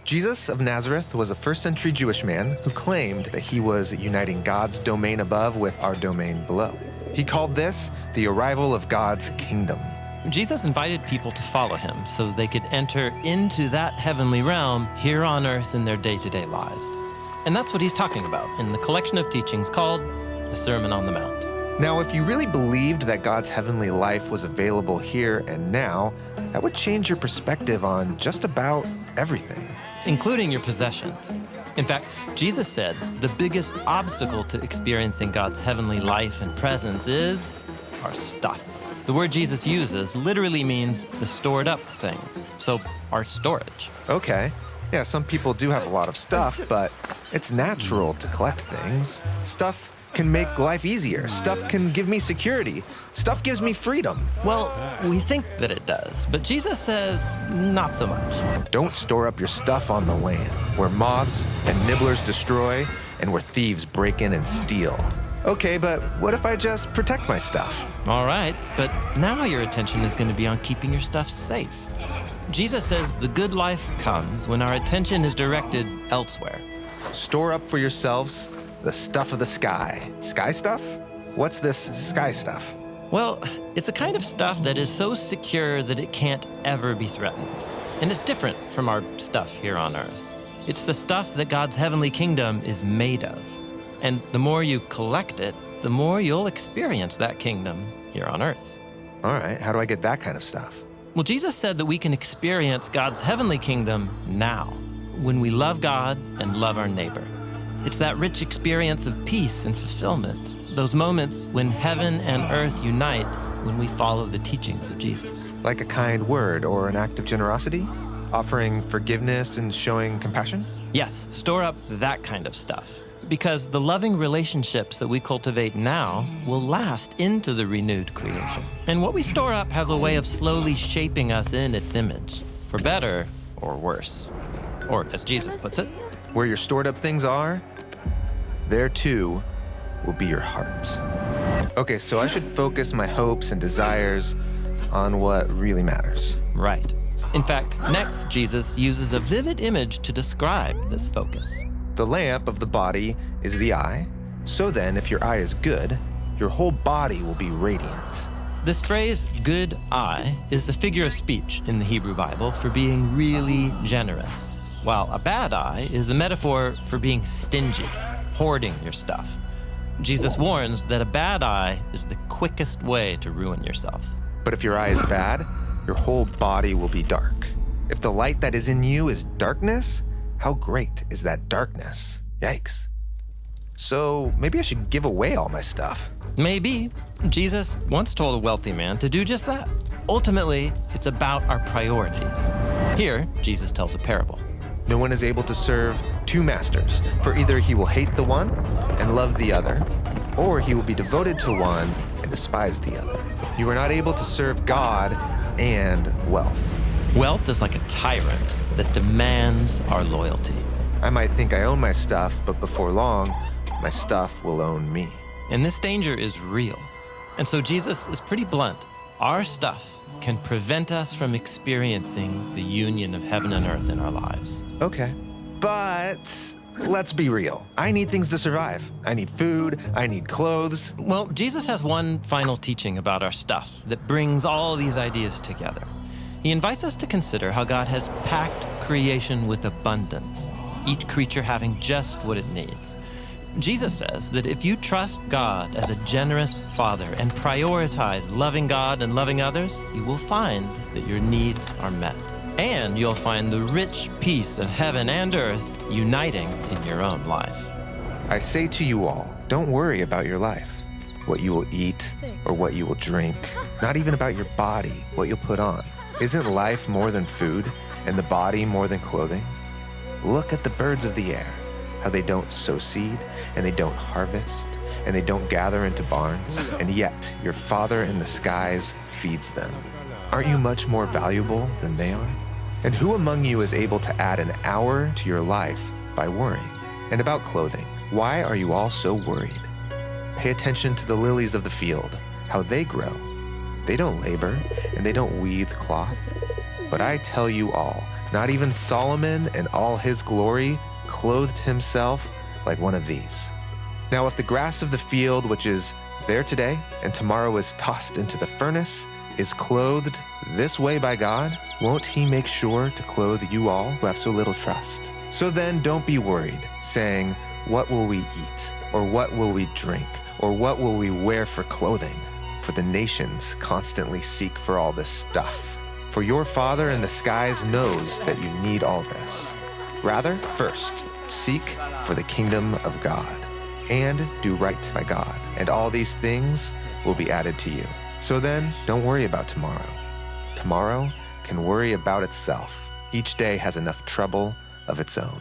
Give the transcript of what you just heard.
Jesus of Nazareth was a first-century Jewish man who claimed that he was uniting God's domain above with our domain below. He called this the arrival of God's kingdom. Jesus invited people to follow him so they could enter into that heavenly realm here on earth in their day-to-day lives. And that's what he's talking about in the collection of teachings called the Sermon on the Mount. Now, if you really believed that God's heavenly life was available here and now, that would change your perspective on just about everything, including your possessions. In fact, Jesus said the biggest obstacle to experiencing God's heavenly life and presence is our stuff. The word Jesus uses literally means the stored up things, so our storage. Okay. Yeah, some people do have a lot of stuff, but it's natural to collect things. Stuff can make life easier. Stuff can give me security. Stuff gives me freedom. Well, we think that it does, but Jesus says not so much. Don't store up your stuff on the land, where moths and nibblers destroy and where thieves break in and steal. Okay, but what if I just protect my stuff? All right, but now your attention is going to be on keeping your stuff safe. Jesus says the good life comes when our attention is directed elsewhere. Store up for yourselves the stuff of the sky. Sky stuff? What's this sky stuff? Well, it's a kind of stuff that is so secure that it can't ever be threatened. And it's different from our stuff here on earth. It's the stuff that God's heavenly kingdom is made of. And the more you collect it, the more you'll experience that kingdom here on earth. All right, how do I get that kind of stuff? Well, Jesus said that we can experience God's heavenly kingdom now, when we love God and love our neighbor. It's that rich experience of peace and fulfillment, those moments when heaven and earth unite when we follow the teachings of Jesus. Like a kind word or an act of generosity? Offering forgiveness and showing compassion? Yes, store up that kind of stuff. Because the loving relationships that we cultivate now will last into the renewed creation. And what we store up has a way of slowly shaping us in its image, for better or worse. Or, as Jesus puts it, where your stored up things are, there too will be your heart. Okay, so I should focus my hopes and desires on what really matters. Right. In fact, next, Jesus uses a vivid image to describe this focus. The lamp of the body is the eye. So then, if your eye is good, your whole body will be radiant. This phrase, good eye, is the figure of speech in the Hebrew Bible for being really generous, while a bad eye is a metaphor for being stingy, hoarding your stuff. Jesus warns that a bad eye is the quickest way to ruin yourself. But if your eye is bad, your whole body will be dark. If the light that is in you is darkness, how great is that darkness? Yikes. So maybe I should give away all my stuff. Maybe. Jesus once told a wealthy man to do just that. Ultimately, it's about our priorities. Here, Jesus tells a parable. No one is able to serve two masters, for either he will hate the one and love the other, or he will be devoted to one and despise the other. You are not able to serve God and wealth. Wealth is like a tyrant that demands our loyalty. I might think I own my stuff, but before long, my stuff will own me. And this danger is real. And so Jesus is pretty blunt. Our stuff can prevent us from experiencing the union of heaven and earth in our lives. Okay, but let's be real. I need things to survive. I need food, I need clothes. Well, Jesus has one final teaching about our stuff that brings all these ideas together. He invites us to consider how God has packed creation with abundance, each creature having just what it needs. Jesus says that if you trust God as a generous Father and prioritize loving God and loving others, you will find that your needs are met. And you'll find the rich peace of heaven and earth uniting in your own life. I say to you all, don't worry about your life, what you will eat or what you will drink, not even about your body, what you'll put on. Isn't life more than food and the body more than clothing? Look at the birds of the air, how they don't sow seed and they don't harvest and they don't gather into barns, and yet your Father in the skies feeds them. Aren't you much more valuable than they are? And who among you is able to add an hour to your life by worrying? And about clothing, why are you all so worried? Pay attention to the lilies of the field, how they grow. They don't labor and they don't weave cloth. But I tell you all, Not even Solomon in all his glory clothed himself like one of these. Now, if the grass of the field, which is there today and tomorrow is tossed into the furnace, is clothed this way by God, won't he make sure to clothe you all who have so little trust? So then don't be worried, saying, what will we eat? Or what will we drink? Or what will we wear for clothing? For the nations constantly seek for all this stuff. For your Father in the skies knows that you need all this. Rather, first, seek for the kingdom of God and do right by God, and all these things will be added to you. So then, don't worry about tomorrow. Tomorrow can worry about itself. Each day has enough trouble of its own.